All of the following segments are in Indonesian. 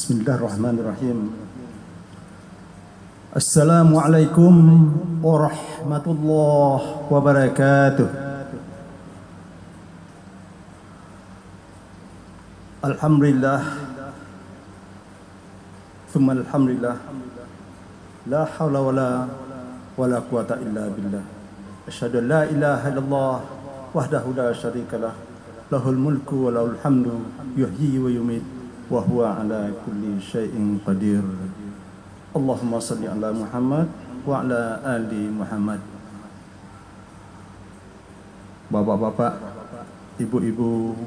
Bismillahirrahmanirrahim. Assalamualaikum warahmatullahi wabarakatuh. Alhamdulillah, thumma alhamdulillah, la hawla wala quwata illa billah. Asyhadu an la ilaha illallah wahdahu la syarikalah, lahul mulku wa lahul hamdu, yuhyi wa yumiit, wa huwa ala kulli syai'in qadir. Allahumma salli ala Muhammad wa ala ali Muhammad. Bapak-bapak, ibu-ibu,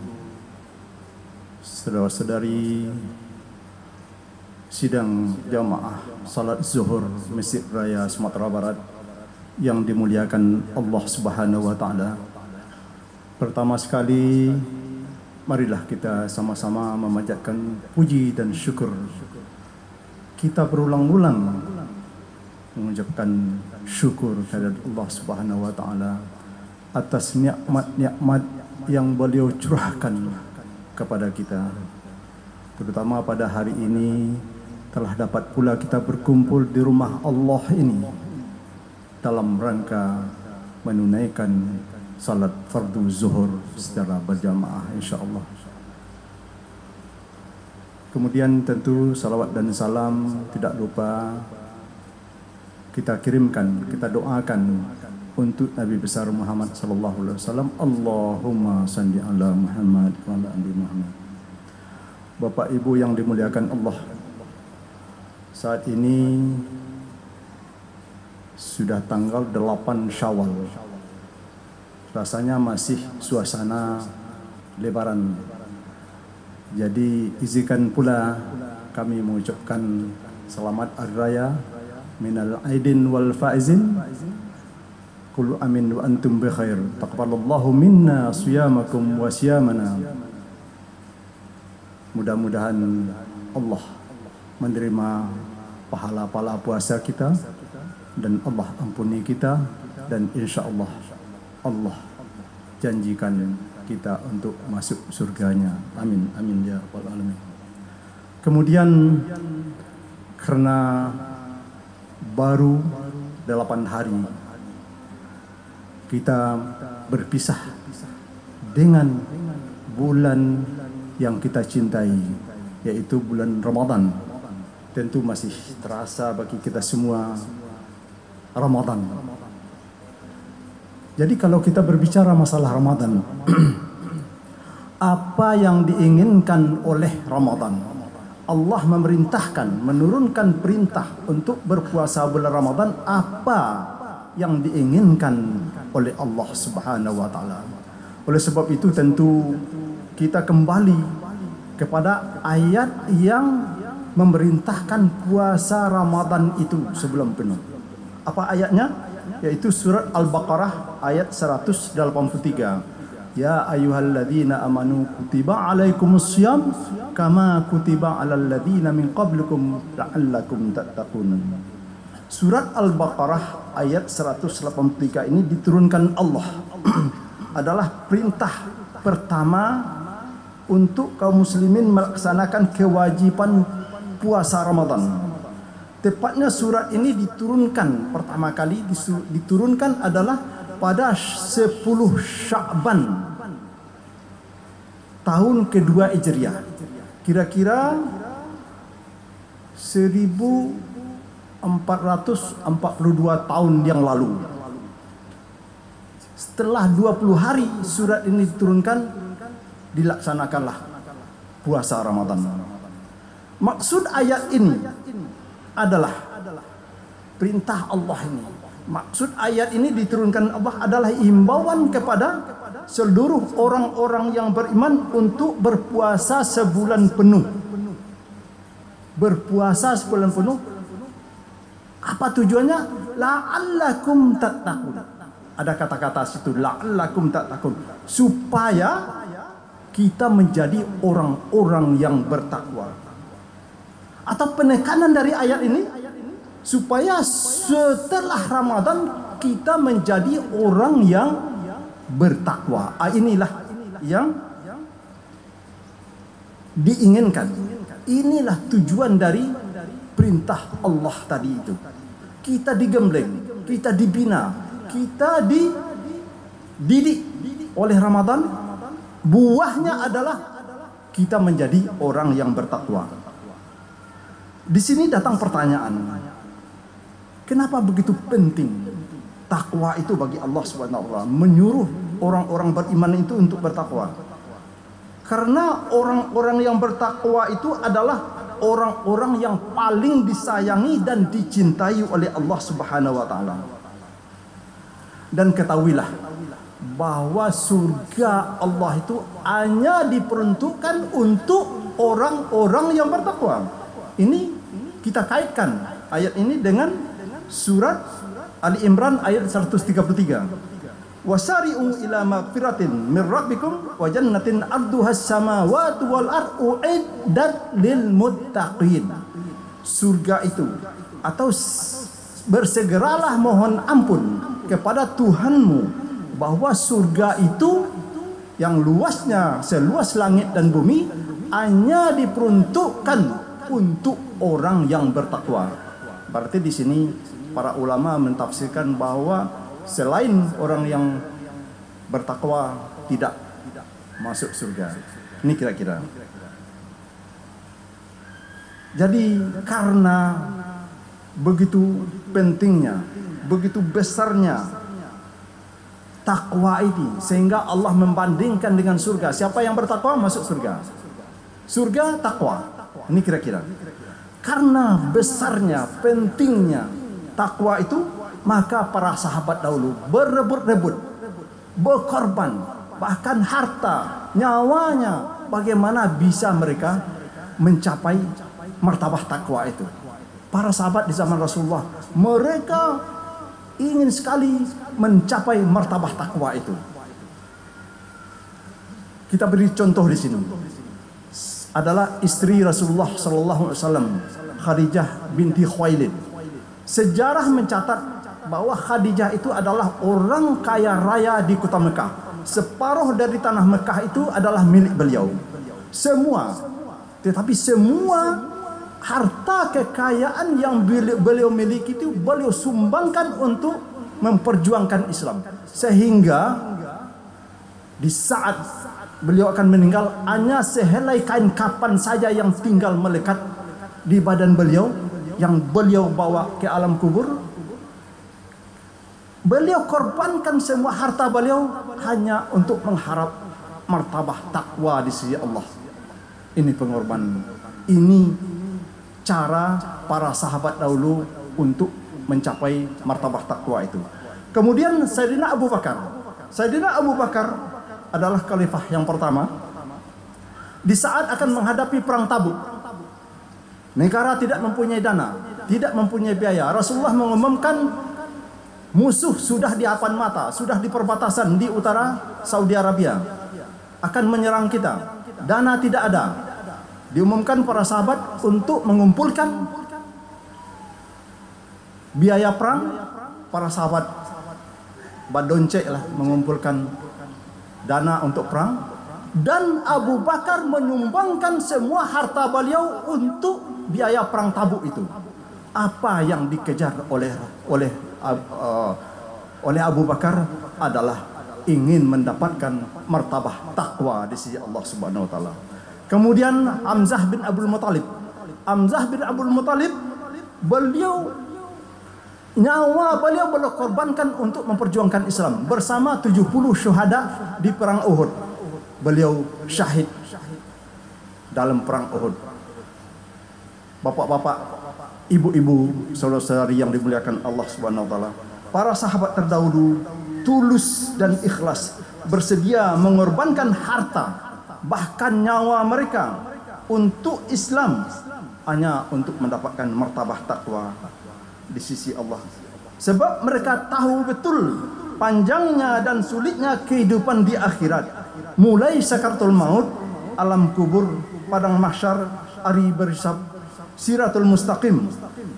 saudara-saudari sidang jamaah salat zuhur Masjid Raya Sumatera Barat yang dimuliakan Allah Subhanahu wa taala. Pertama sekali, marilah kita sama-sama memanjatkan puji dan syukur. Kita berulang-ulang mengucapkan syukur kepada Allah Subhanahu wa taala atas nikmat-nikmat yang beliau curahkan kepada kita. Terutama pada hari ini telah dapat pula kita berkumpul di rumah Allah ini dalam rangka menunaikan salat fardu zuhur secara berjamaah insyaallah. Kemudian tentu salawat dan salam tidak lupa kita kirimkan, kita doakan untuk Nabi besar Muhammad sallallahu alaihi wasallam. Allahumma shalli ala Muhammad wa ala ali Muhammad. Bapak Ibu yang dimuliakan Allah, saat ini sudah tanggal 8 Syawal. Rasanya masih suasana Lebaran. Jadi izinkan pula kami mengucapkan selamat Hari Raya minal aidin wal faizin. Qul amin wa antum bi khair. Taqabbalallahu minna siyamakum wa siyamana. Mudah-mudahan Allah menerima pahala-pahala puasa kita dan Allah ampuni kita, dan insyaallah Allah janjikan kita untuk masuk surganya. Amin, amin ya rabbal alamin. Kemudian karena baru 8 hari kita berpisah dengan bulan yang kita cintai, yaitu bulan Ramadan. Tentu masih terasa bagi kita semua Ramadan. Jadi kalau kita berbicara masalah Ramadan, apa yang diinginkan oleh Ramadan? Allah memerintahkan, menurunkan perintah untuk berpuasa bulan Ramadan. Apa yang diinginkan oleh Allah Subhanahu wa taala? Oleh sebab itu tentu kita kembali kepada ayat yang memerintahkan puasa Ramadan itu sebelum penuh. Apa ayatnya? Yaitu surat Al-Baqarah ayat 183. Ya ayyuhalladzina amanu kutiba alaikumussyam kama kutiba alal ladzina min qablikum la'allakum tattaqun. Surat Al-Baqarah ayat 183 ini diturunkan Allah adalah perintah pertama untuk kaum muslimin melaksanakan kewajiban puasa Ramadan. Tepatnya surat ini diturunkan pertama kali diturunkan adalah pada 10 Sya'ban tahun kedua Hijriah. Kira-kira 1442 tahun yang lalu. Setelah 20 hari surat ini diturunkan, dilaksanakanlah puasa Ramadan. Maksud ayat ini adalah perintah Allah ini. Maksud ayat ini diturunkan Allah adalah himbauan kepada seluruh orang-orang yang beriman untuk berpuasa sebulan penuh. Berpuasa sebulan penuh. Apa tujuannya? La'allakum tattaqun. Ada kata-kata situ, la'allakum tattaqun, supaya kita menjadi orang-orang yang bertakwa. Atau penekanan dari ayat ini supaya setelah Ramadan kita menjadi orang yang bertakwa. Inilah yang diinginkan. Inilah tujuan dari perintah Allah tadi itu. Kita digembleng, kita dibina, kita dididik oleh Ramadan. Buahnya adalah kita menjadi orang yang bertakwa. Di sini datang pertanyaan, kenapa begitu penting takwa itu bagi Allah SWT, menyuruh orang-orang beriman itu untuk bertakwa? Karena orang-orang yang bertakwa itu adalah orang-orang yang paling disayangi dan dicintai oleh Allah Subhanahu wa taala. Dan ketahuilah bahwa surga Allah itu hanya diperuntukkan untuk orang-orang yang bertakwa. Ini kita kaitkan ayat ini dengan surat Ali Imran ayat 133. Wasari'u ila magfiratin min rabbikum wa jannatin arduhas samawati wal ardu uiddat lil muttaqin. Surga itu atau bersegeralah mohon ampun kepada Tuhanmu bahwa surga itu yang luasnya seluas langit dan bumi hanya diperuntukkan untuk orang yang bertakwa. Berarti di sini para ulama mentafsirkan bahwa selain orang yang bertakwa tidak masuk surga. Ini kira-kira. Jadi karena begitu pentingnya, begitu besarnya takwa ini, sehingga Allah membandingkan dengan surga. Siapa yang bertakwa masuk surga. Surga takwa. Ini kira-kira. Karena besarnya, pentingnya takwa itu, maka para sahabat dahulu berebut-rebut, berkorban, bahkan harta, nyawanya, bagaimana bisa mereka mencapai martabat takwa itu. Para sahabat di zaman Rasulullah, mereka ingin sekali mencapai martabat takwa itu. Kita beri contoh di sini. Adalah istri Rasulullah sallallahu alaihi wasallam, Khadijah binti Khuwailid. Sejarah mencatat bahwa Khadijah itu adalah orang kaya raya di kota Mekah. Separuh dari tanah Mekah itu adalah milik beliau. Semua. Tetapi semua harta kekayaan yang beliau miliki itu beliau sumbangkan untuk memperjuangkan Islam. Sehingga di saat beliau akan meninggal, hanya sehelai kain kapan saja yang tinggal melekat di badan beliau, yang beliau bawa ke alam kubur. Beliau korbankan semua harta beliau hanya untuk mengharap martabah takwa di sisi Allah. Ini pengorbanan. Ini cara para sahabat dahulu untuk mencapai martabah takwa itu. Kemudian Sayyidina Abu Bakar. Sayyidina Abu Bakar adalah khalifah yang pertama. Di saat akan menghadapi perang Tabuk, negara tidak mempunyai dana, tidak mempunyai biaya. Rasulullah mengumumkan musuh sudah di hadapan mata, sudah di perbatasan di utara Saudi Arabia, akan menyerang kita. Dana tidak ada. Diumumkan para sahabat untuk mengumpulkan biaya perang. Para sahabat badoncek lah mengumpulkan dana untuk perang. Dan Abu Bakar menyumbangkan semua harta beliau untuk biaya perang Tabuk itu. Apa yang dikejar oleh Abu Bakar adalah ingin mendapatkan martabah takwa di sisi Allah Subhanahu wa taala. Kemudian Hamzah bin Abdul Muthalib. Hamzah bin Abdul Muthalib, nyawa beliau korbankan untuk memperjuangkan Islam bersama 70 syuhada di perang Uhud. Beliau syahid dalam perang Uhud. Bapak-bapak, ibu-ibu, saudara-saudari yang dimuliakan Allah Subhanahu wa taala, para sahabat terdahulu tulus dan ikhlas bersedia mengorbankan harta, bahkan nyawa mereka untuk Islam, hanya untuk mendapatkan martabah takwa di sisi Allah. Sebab mereka tahu betul panjangnya dan sulitnya kehidupan di akhirat. Mulai sakaratul maut, alam kubur, padang mahsyar, hari berhisab, siratul mustaqim,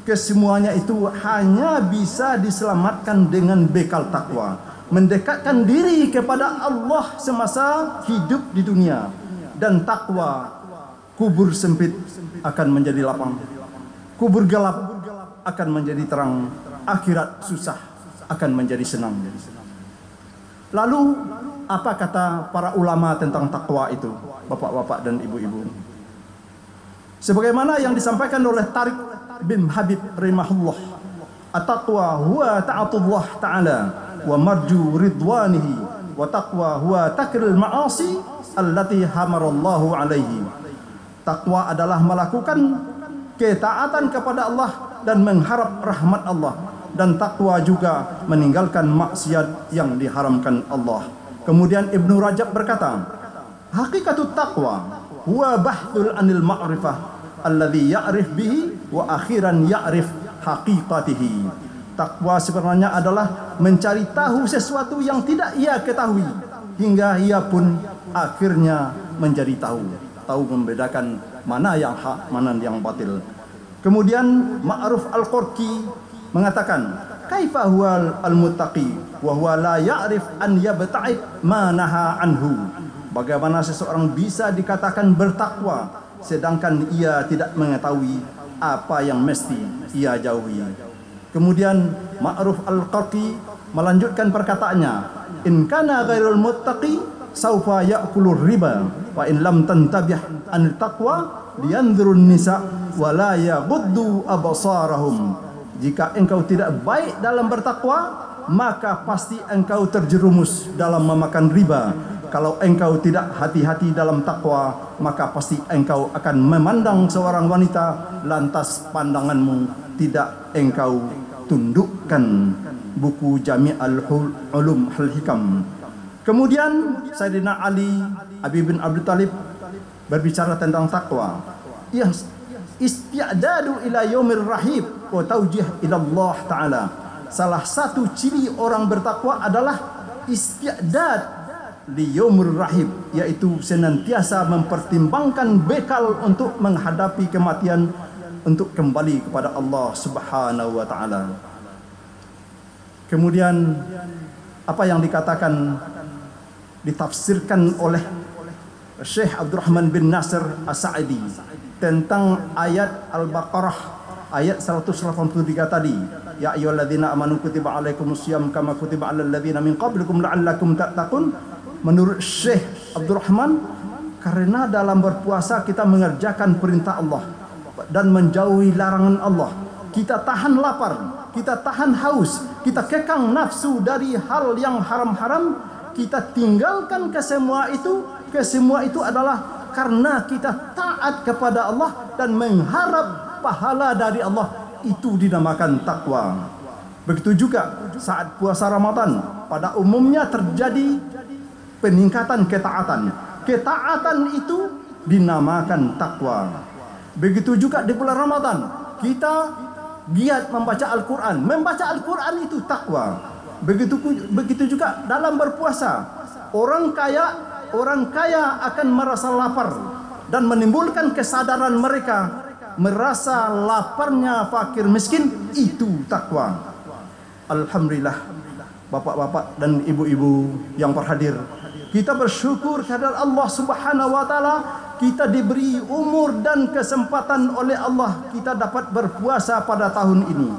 kesemuanya itu hanya bisa diselamatkan dengan bekal takwa, mendekatkan diri kepada Allah semasa hidup di dunia. Dan takwa kubur sempit akan menjadi lapang, kubur gelap akan menjadi terang, akhirat susah akan menjadi senang. Lalu apa kata para ulama tentang takwa itu, bapak-bapak dan ibu-ibu? Sebagaimana yang disampaikan oleh Tariq bin Habib rahimahullah, at-taqwa huwa ta'atullah ta'ala wa marju ridwanihi wa taqwa huwa takril ma'asi allati hamarallahu alaihi. Takwa adalah melakukan ketaatan kepada Allah dan mengharap rahmat Allah, dan takwa juga meninggalkan maksiat yang diharamkan Allah. Kemudian Ibnu Rajab berkata, hakikatut taqwa huwa bahthul anil ma'rifah alladhi ya'rif bihi wa akhiran ya'rif haqiqatihi. Takwa sebenarnya adalah mencari tahu sesuatu yang tidak ia ketahui, hingga ia pun akhirnya menjadi tahu membedakan mana yang hak, mana yang batil. Kemudian Ma'ruf Al-Qurki mengatakan, kaifa huwal al-muttaqi wa huwa la ya'rif an yabta'id ma naha anhu. Bagaimana seseorang bisa dikatakan bertakwa sedangkan ia tidak mengetahui apa yang mesti ia jauhi. Kemudian Ma'ruf Al-Qurki melanjutkan perkataannya, in kana ghairul muttaqi saufa ya'kulur riba wa in lam tantabih an taqwa liyanzurun nisa wa la yaghuddu absarahum. Jika engkau tidak baik dalam bertakwa, maka pasti engkau terjerumus dalam memakan riba. Kalau engkau tidak hati-hati dalam takwa, maka pasti engkau akan memandang seorang wanita, lantas pandanganmu tidak engkau tundukkan. Buku Jami'ul Ulum Al-Hikam. Kemudian Sayyidina Ali bin Abi Thalib berbicara tentang takwa. Isti'dadu ila yaumir rahib wa taujih ila Allah Ta'ala. Salah satu ciri orang bertakwa adalah isti'dad li yaumir rahib, yaitu senantiasa mempertimbangkan bekal untuk menghadapi kematian, untuk kembali kepada Allah Subhanahu wa Ta'ala. Kemudian apa yang dikatakan, ditafsirkan oleh Syekh Abdurrahman bin Nasir As-Sa'idi tentang ayat Al-Baqarah ayat 183 tadi, ya ayyuhalladzina amanu kutiba alaikumusiyam kama kutiba alal ladzina min qablikum la'allakum tattaqun. Menurut Syekh Abdurrahman, karena dalam berpuasa kita mengerjakan perintah Allah dan menjauhi larangan Allah, kita tahan lapar, kita tahan haus, kita kekang nafsu dari hal yang haram-haram, kita tinggalkan kesemua itu adalah karena kita taat kepada Allah dan mengharap pahala dari Allah. Itu dinamakan takwa. Begitu juga saat puasa Ramadan, pada umumnya terjadi peningkatan ketaatan. Ketaatan itu dinamakan takwa. Begitu juga di bulan Ramadan, kita giat membaca Al-Quran. Membaca Al-Quran itu takwa. Begitu juga dalam berpuasa. Orang kaya akan merasa lapar dan menimbulkan kesadaran mereka merasa laparnya fakir miskin, itu takwa. Alhamdulillah, bapak-bapak dan ibu-ibu yang berhadir, kita bersyukur kepada Allah Subhanahu wa Ta'ala, kita diberi umur dan kesempatan oleh Allah, kita dapat berpuasa pada tahun ini.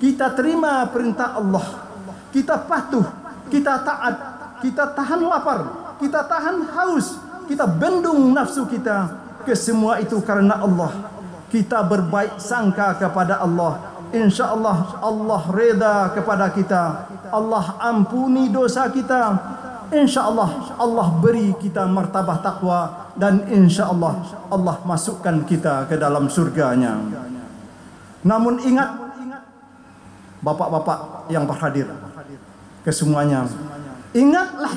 Kita terima perintah Allah, kita patuh, kita taat, kita tahan lapar, kita tahan haus, kita bendung nafsu kita. Kesemua itu karena Allah. Kita berbaik sangka kepada Allah. Insya Allah Allah reda kepada kita. Allah ampuni dosa kita. Insya Allah Allah beri kita martabah takwa, dan insya Allah Allah masukkan kita ke dalam surganya. Namun ingat, bapak-bapak yang berhadir kesemuanya, ingatlah,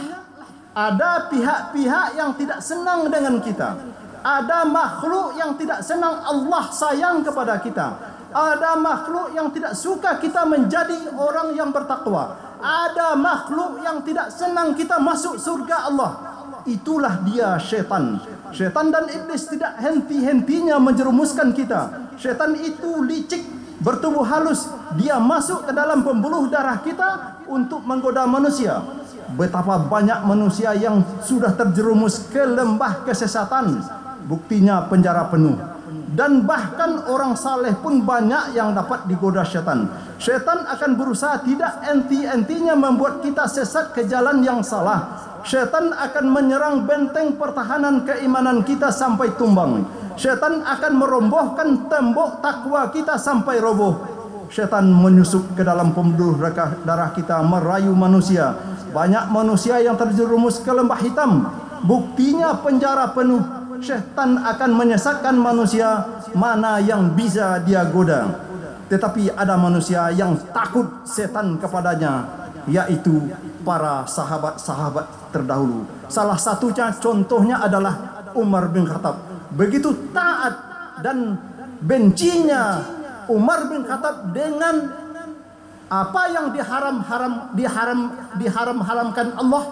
ada pihak-pihak yang tidak senang dengan kita. Ada makhluk yang tidak senang Allah sayang kepada kita. Ada makhluk yang tidak suka kita menjadi orang yang bertakwa. Ada makhluk yang tidak senang kita masuk surga Allah. Itulah dia syaitan. Syaitan dan iblis tidak henti-hentinya menjerumuskan kita. Syaitan itu licik, bertubuh halus. Dia masuk ke dalam pembuluh darah kita untuk menggoda manusia. Betapa banyak manusia yang sudah terjerumus ke lembah kesesatan, buktinya penjara penuh. Dan bahkan orang saleh pun banyak yang dapat digoda syaitan. Syaitan akan berusaha tidak enti-entinya membuat kita sesat ke jalan yang salah. Syaitan akan menyerang benteng pertahanan keimanan kita sampai tumbang. Syaitan akan merobohkan tembok takwa kita sampai roboh. Syaitan menyusup ke dalam pembuluh darah kita, merayu manusia. Banyak manusia yang terjerumus ke lembah hitam. Buktinya penjara penuh. Syaitan akan menyesatkan manusia mana yang bisa dia goda. Tetapi ada manusia yang takut setan kepadanya, yaitu para sahabat-sahabat terdahulu. Salah satunya contohnya adalah Umar bin Khattab. Begitu taat dan bencinya Umar bin Khattab dengan apa yang diharamkan Allah,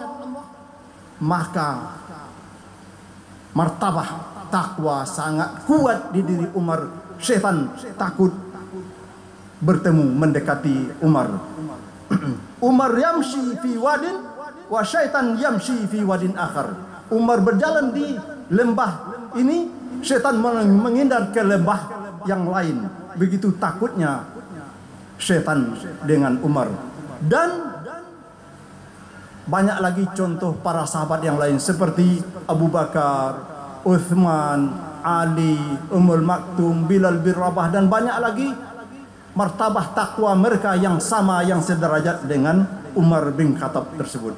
maka martabah takwa sangat kuat di diri Umar. Syaitan takut bertemu mendekati Umar. Umar yamshi fi wadin wa syaitan yamshi fi wadin akhar. Umar berjalan di lembah ini, syaitan menghindar ke lembah yang lain. Begitu takutnya syaitan dengan Umar. Dan banyak lagi contoh para sahabat yang lain seperti Abu Bakar, Uthman, Ali, Ummul Maktum, Bilal bin Rabah, dan banyak lagi martabah takwa mereka yang sama, yang sederajat dengan Umar bin Khattab tersebut.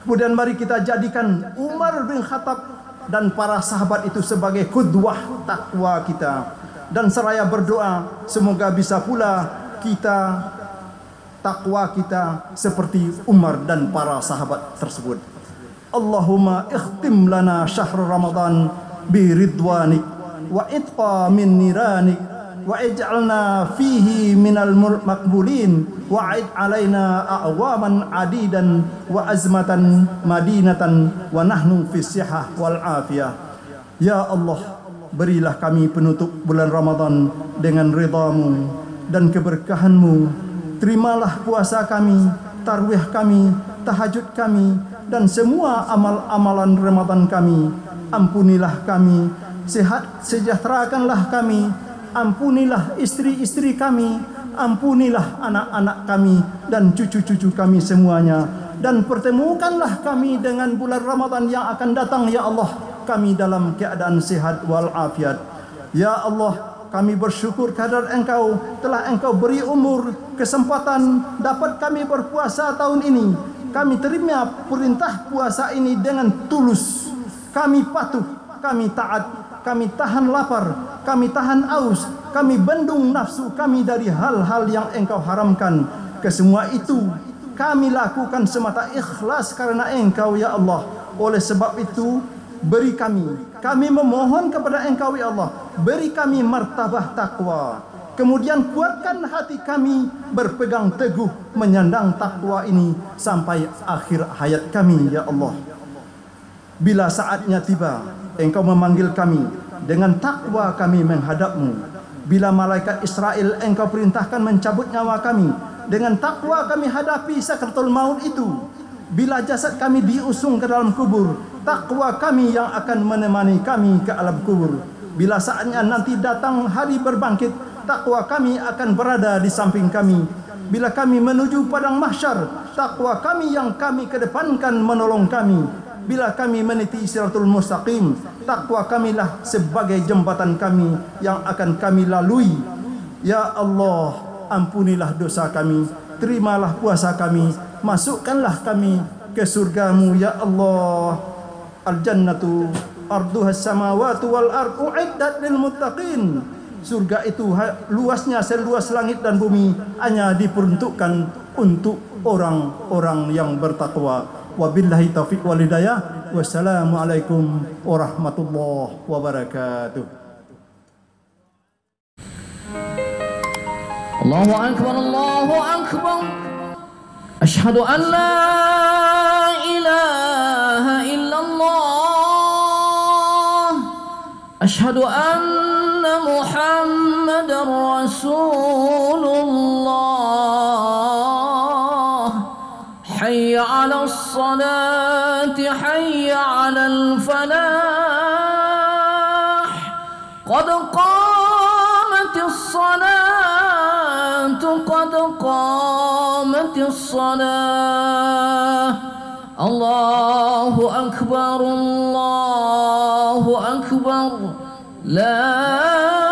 Kemudian mari kita jadikan Umar bin Khattab dan para sahabat itu sebagai qudwah takwa kita, dan seraya berdoa semoga bisa pula kita takwa kita seperti Umar dan para sahabat tersebut. Allahumma ikhtim lana syahr Ramadan bi ridwanik wa itqa min niranik wa ij'alna fihi minal maqbulin wa a'id alaina a'waman adidan wa azmatan madinatan wa nahnu fi sihah wal afiyah. Ya Allah, berilah kami penutup bulan Ramadan dengan ridhamu dan keberkahanmu. Terimalah puasa kami, tarawih kami, tahajud kami, dan semua amal-amalan Ramadan kami. Ampunilah kami, sejahterakanlah kami, ampunilah istri-istri kami, ampunilah anak-anak kami dan cucu-cucu kami semuanya. Dan pertemukanlah kami dengan bulan Ramadan yang akan datang, ya Allah, kami dalam keadaan sehat walafiat. Ya Allah, kami bersyukur kehadirat Engkau telah Engkau beri umur, kesempatan dapat kami berpuasa tahun ini. Kami terima perintah puasa ini dengan tulus. Kami patuh, kami taat, kami tahan lapar, kami tahan aus, kami bendung nafsu kami dari hal-hal yang Engkau haramkan. Kesemua itu kami lakukan semata ikhlas karena Engkau, ya Allah. Oleh sebab itu, beri kami memohon kepada Engkau, ya Allah, beri kami martabah takwa. Kemudian kuatkan hati kami berpegang teguh menyandang takwa ini sampai akhir hayat kami, ya Allah. Bila saatnya tiba, Engkau memanggil kami, dengan takwa kami menghadap-Mu. Bila malaikat Israel Engkau perintahkan mencabut nyawa kami, dengan takwa kami hadapi sakratul maut itu. Bila jasad kami diusung ke dalam kubur, takwa kami yang akan menemani kami ke alam kubur. Bila saatnya nanti datang hari berbangkit, takwa kami akan berada di samping kami. Bila kami menuju padang mahsyar, takwa kami yang kami kedepankan menolong kami. Bila kami meniti siratul mustaqim, takwa kamilah sebagai jembatan kami yang akan kami lalui. Ya Allah, ampunilah dosa kami, terimalah puasa kami, masukkanlah kami ke surga-Mu, ya Allah. Al-jannatu arduhas samawati wal ard uiddat lil muttaqin. Surga itu luasnya seluas langit dan bumi, hanya diperuntukkan untuk orang-orang yang bertakwa. Wabillahi taufiq wal hidayah. Wassalamualaikum warahmatullahi wabarakatuh. Allahu akbar, Allahu akbar. Asyhadu an la ilaha illallah. Asyhadu anna Muhammadar Rasulullah. Hayya 'alas salati, hayya 'alal falah. الصلاة الله أكبر الله أكبر لا